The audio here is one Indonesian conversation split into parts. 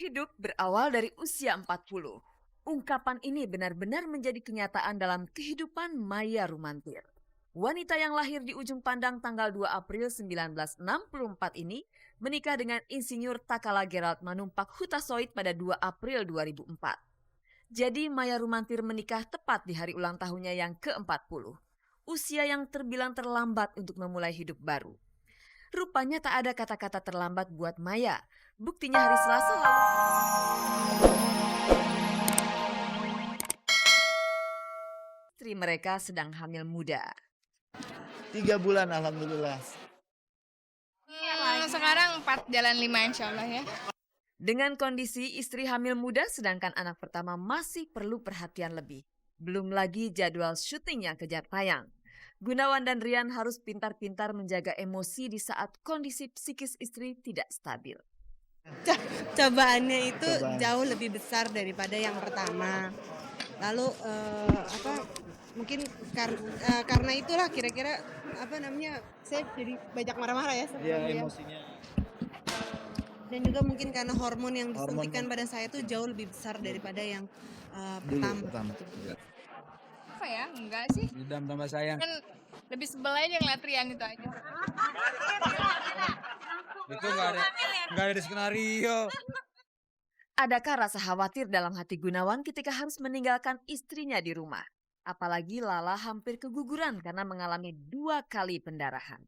Hidup berawal dari usia 40. Ungkapan ini benar-benar menjadi kenyataan dalam kehidupan Maya Rumantir. Wanita yang lahir di ujung pandang tanggal 2 April 1964 ini menikah dengan Insinyur Takala Gerald Manumpak Hutasoit pada 2 April 2004. Jadi Maya Rumantir menikah tepat di hari ulang tahunnya yang ke-40. Usia yang terbilang terlambat untuk memulai hidup baru. Rupanya tak ada kata-kata terlambat buat Maya. Buktinya hari Selasa lalu. Istri mereka sedang hamil muda. 3 bulan alhamdulillah. Sekarang 4 jalan 5 insya Allah ya. Dengan kondisi istri hamil muda sedangkan anak pertama masih perlu perhatian lebih. Belum lagi jadwal syuting yang kejar tayang. Gunawan dan Rian harus pintar-pintar menjaga emosi di saat kondisi psikis istri tidak stabil. Cobaannya itu jauh lebih besar daripada yang pertama. Lalu mungkin karena itulah kira-kira saya jadi banyak marah-marah ya. Iya, emosinya. Dan juga mungkin karena hormon yang disuntikan pada saya itu jauh lebih besar daripada yang pertama. Apa ya? Enggak sih. Dendam tambah sayang. Kan lebih sebel aja ngeliat Rian itu aja. Itu nggak ada di skenario. Adakah rasa khawatir dalam hati Gunawan ketika harus meninggalkan istrinya di rumah? Apalagi Lala hampir keguguran karena mengalami 2 kali pendarahan.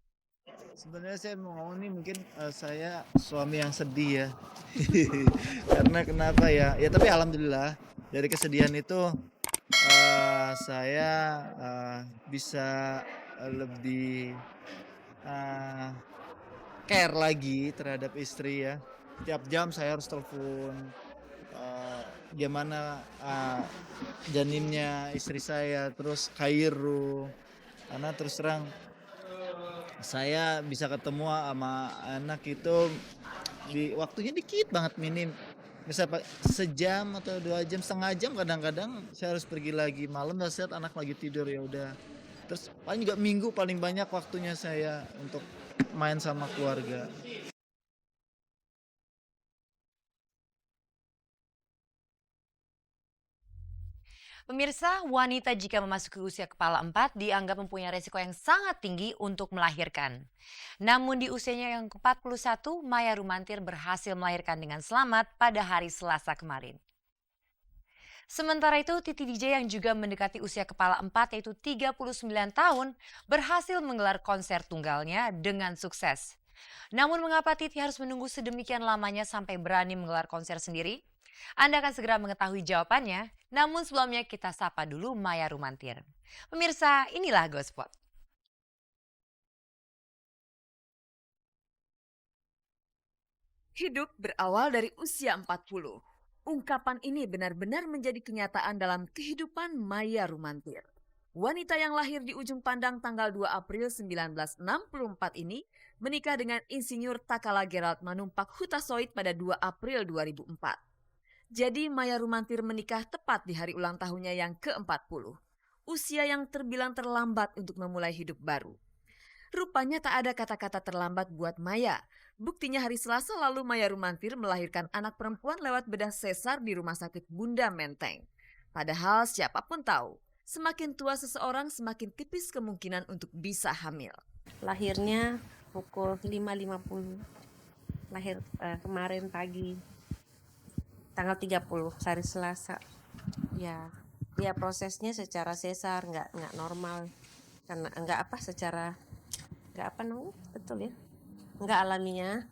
Sebenarnya saya mau ngomong nih mungkin saya suami yang sedih ya. Karena kenapa ya? Ya tapi alhamdulillah dari kesedihan itu saya bisa lebih care lagi terhadap istri ya. Tiap jam saya harus telepon gimana janinnya istri saya, terus Khairu, karena terus terang saya bisa ketemu sama anak itu di waktunya dikit banget, minim bisa sejam atau 2 jam, setengah jam, kadang-kadang saya harus pergi lagi malam dan saat anak lagi tidur ya udah. Terus paling juga minggu paling banyak waktunya saya untuk main sama keluarga. Pemirsa, wanita jika memasuki usia kepala 4 dianggap mempunyai resiko yang sangat tinggi untuk melahirkan. Namun di usianya yang ke-41, Maya Rumantir berhasil melahirkan dengan selamat pada hari Selasa kemarin. Sementara itu, Titi DJ yang juga mendekati usia kepala 4 yaitu 39 tahun berhasil menggelar konser tunggalnya dengan sukses. Namun mengapa Titi harus menunggu sedemikian lamanya sampai berani menggelar konser sendiri? Anda akan segera mengetahui jawabannya, namun sebelumnya kita sapa dulu Maya Rumantir. Pemirsa, inilah Gospot. Hidup berawal dari usia 40. Ungkapan ini benar-benar menjadi kenyataan dalam kehidupan Maya Rumantir. Wanita yang lahir di ujung pandang tanggal 2 April 1964 ini menikah dengan Insinyur Takala Gerald Manumpak Hutasoit pada 2 April 2004. Jadi Maya Rumantir menikah tepat di hari ulang tahunnya yang ke-40. Usia yang terbilang terlambat untuk memulai hidup baru. Rupanya tak ada kata-kata terlambat buat Maya. Buktinya hari Selasa lalu Maya Rumantir melahirkan anak perempuan lewat bedah sesar di Rumah Sakit Bunda Menteng. Padahal siapapun tahu, semakin tua seseorang semakin tipis kemungkinan untuk bisa hamil. Lahirnya pukul 5.50. Lahir kemarin pagi. Tanggal 30 hari Selasa. Ya prosesnya secara sesar nggak normal. Karena betul ya. Nggak alaminya.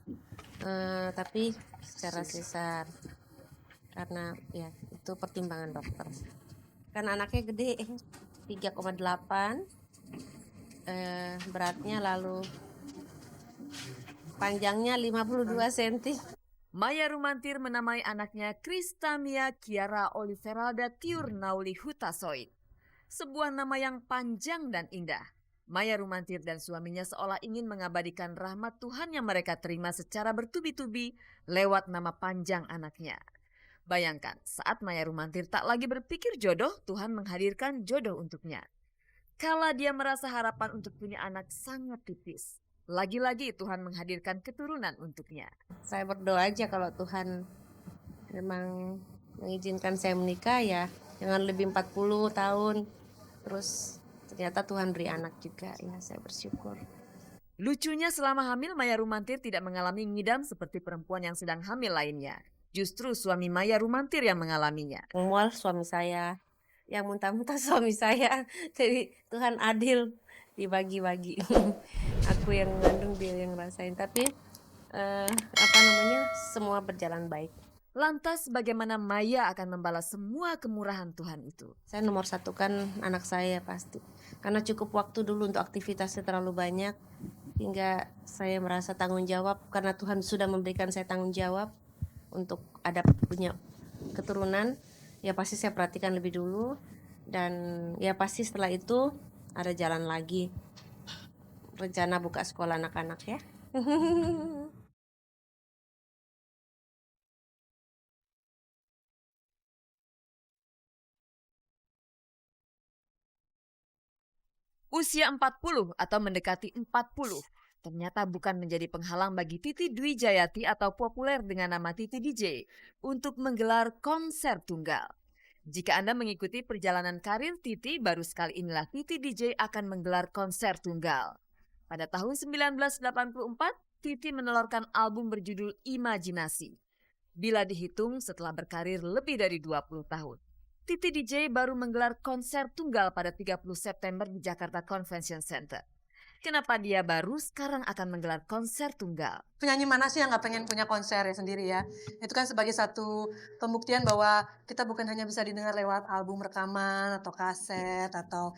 Tapi secara sesar. Karena ya itu pertimbangan dokter. Karena anaknya gede 3,8. Beratnya lalu panjangnya 52 cm. Maya Rumantir menamai anaknya Kristamia Kiara Oliveralda Tiur Nauli Hutasoit. Sebuah nama yang panjang dan indah. Maya Rumantir dan suaminya seolah ingin mengabadikan rahmat Tuhan yang mereka terima secara bertubi-tubi lewat nama panjang anaknya. Bayangkan, saat Maya Rumantir tak lagi berpikir jodoh, Tuhan menghadirkan jodoh untuknya. Kala dia merasa harapan untuk punya anak sangat tipis, lagi-lagi Tuhan menghadirkan keturunan untuknya. Saya berdoa aja kalau Tuhan memang mengizinkan saya menikah ya jangan lebih 40 tahun. Terus ternyata Tuhan beri anak juga ya, saya bersyukur. Lucunya selama hamil Maya Rumantir tidak mengalami ngidam seperti perempuan yang sedang hamil lainnya. Justru suami Maya Rumantir yang mengalaminya. Mual suami saya, yang muntah-muntah suami saya. Jadi Tuhan adil, dibagi-bagi. Aku yang mengandung, dia yang ngerasain. Tapi semua berjalan baik. Lantas bagaimana Maya akan membalas semua kemurahan Tuhan itu? Saya nomor satukan anak saya pasti. Karena cukup waktu dulu untuk aktivitasnya terlalu banyak. Hingga saya merasa tanggung jawab. Karena Tuhan sudah memberikan saya tanggung jawab untuk punya keturunan. Ya pasti saya perhatikan lebih dulu. Dan ya pasti setelah itu ada jalan lagi. Rencana buka sekolah anak-anak ya. Usia 40 atau mendekati 40 ternyata bukan menjadi penghalang bagi Titi Dwi Jayati atau populer dengan nama Titi DJ untuk menggelar konser tunggal. Jika Anda mengikuti perjalanan karir Titi, baru sekali inilah Titi DJ akan menggelar konser tunggal. Pada tahun 1984, Titi menelurkan album berjudul Imajinasi. Bila dihitung setelah berkarir lebih dari 20 tahun. Titi DJ baru menggelar konser tunggal pada 30 September di Jakarta Convention Center. Kenapa dia baru sekarang akan menggelar konser tunggal? Penyanyi mana sih yang nggak pengen punya konser ya sendiri ya? Itu kan sebagai satu pembuktian bahwa kita bukan hanya bisa didengar lewat album rekaman atau kaset atau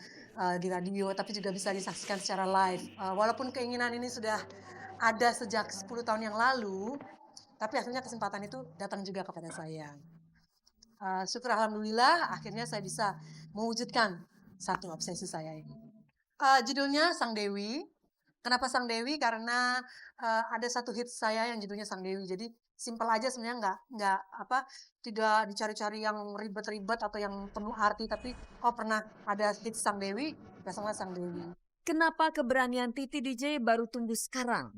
di radio, tapi juga bisa disaksikan secara live. Walaupun keinginan ini sudah ada sejak 10 tahun yang lalu, tapi akhirnya kesempatan itu datang juga kepada saya. Syukur alhamdulillah akhirnya saya bisa mewujudkan satu obsesi saya ini. Judulnya Sang Dewi. Kenapa Sang Dewi? Karena ada satu hit saya yang judulnya Sang Dewi. Jadi simpel aja sebenarnya, tidak dicari-cari yang ribet-ribet atau yang penuh arti, tapi pernah ada hit Sang Dewi, pasanglah Sang Dewi. Kenapa keberanian Titi DJ baru tumbuh sekarang?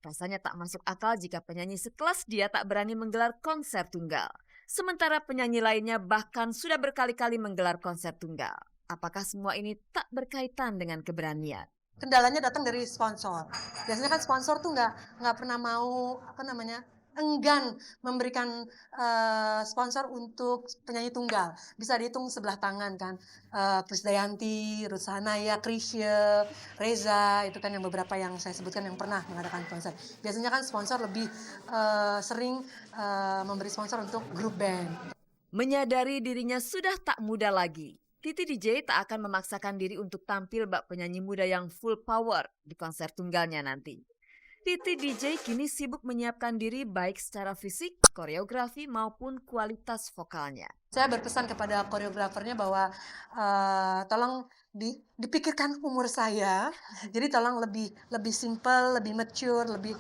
Rasanya tak masuk akal jika penyanyi sekelas dia tak berani menggelar konser tunggal. Sementara penyanyi lainnya bahkan sudah berkali-kali menggelar konser tunggal. Apakah semua ini tak berkaitan dengan keberanian? Kendalanya datang dari sponsor. Biasanya kan sponsor tuh nggak pernah mau enggan memberikan sponsor untuk penyanyi tunggal. Bisa dihitung sebelah tangan kan. Krisdayanti, Ruth Sahanaya, Chrisye, Reza, itu kan yang beberapa yang saya sebutkan yang pernah mengadakan konser. Biasanya kan sponsor lebih sering memberi sponsor untuk grup band. Menyadari dirinya sudah tak muda lagi, Titi DJ tak akan memaksakan diri untuk tampil bak penyanyi muda yang full power di konser tunggalnya nanti. Titi DJ kini sibuk menyiapkan diri baik secara fisik, koreografi maupun kualitas vokalnya. Saya berpesan kepada koreografernya bahwa tolong dipikirkan umur saya, jadi tolong lebih simple, lebih mature, lebih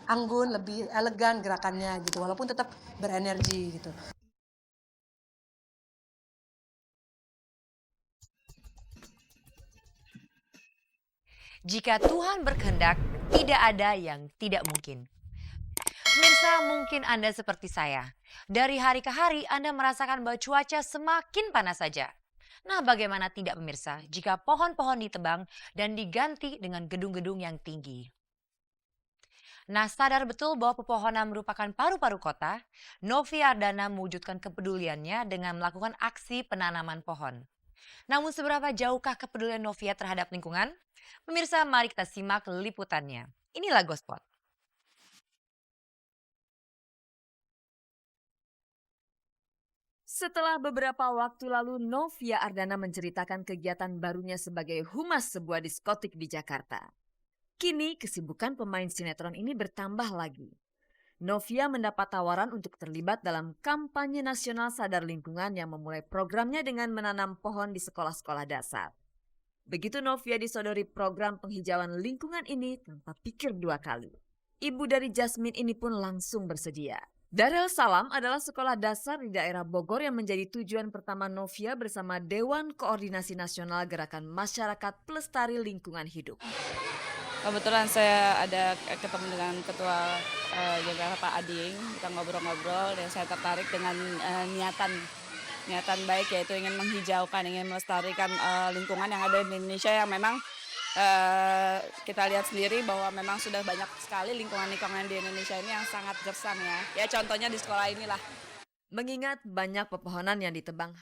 anggun, lebih elegan gerakannya gitu, walaupun tetap berenergi gitu. Jika Tuhan berkehendak, tidak ada yang tidak mungkin. Pemirsa, mungkin Anda seperti saya. Dari hari ke hari Anda merasakan bahwa cuaca semakin panas saja. Nah, bagaimana tidak pemirsa jika pohon-pohon ditebang dan diganti dengan gedung-gedung yang tinggi? Nah, sadar betul bahwa pepohonan merupakan paru-paru kota, Novi Ardana mewujudkan kepeduliannya dengan melakukan aksi penanaman pohon. Namun seberapa jauhkah kepedulian Novia terhadap lingkungan? Pemirsa, mari kita simak liputannya. Inilah Gospot. Setelah beberapa waktu lalu, Novia Ardana menceritakan kegiatan barunya sebagai humas sebuah diskotik di Jakarta. Kini kesibukan pemain sinetron ini bertambah lagi. Novia mendapat tawaran untuk terlibat dalam kampanye nasional sadar lingkungan yang memulai programnya dengan menanam pohon di sekolah-sekolah dasar. Begitu Novia disodori program penghijauan lingkungan ini tanpa pikir dua kali. Ibu dari Jasmine ini pun langsung bersedia. Darul Salam adalah sekolah dasar di daerah Bogor yang menjadi tujuan pertama Novia bersama Dewan Koordinasi Nasional Gerakan Masyarakat Pelestari Lingkungan Hidup. Kebetulan saya ada ketemu dengan Ketua JPR Pak Ading, kita ngobrol-ngobrol dan saya tertarik dengan niatan baik, yaitu ingin menghijaukan, ingin melestarikan lingkungan yang ada di Indonesia yang memang kita lihat sendiri bahwa memang sudah banyak sekali lingkungan-lingkungan di Indonesia ini yang sangat gersam ya. Ya contohnya di sekolah inilah. Mengingat banyak pepohonan yang ditebang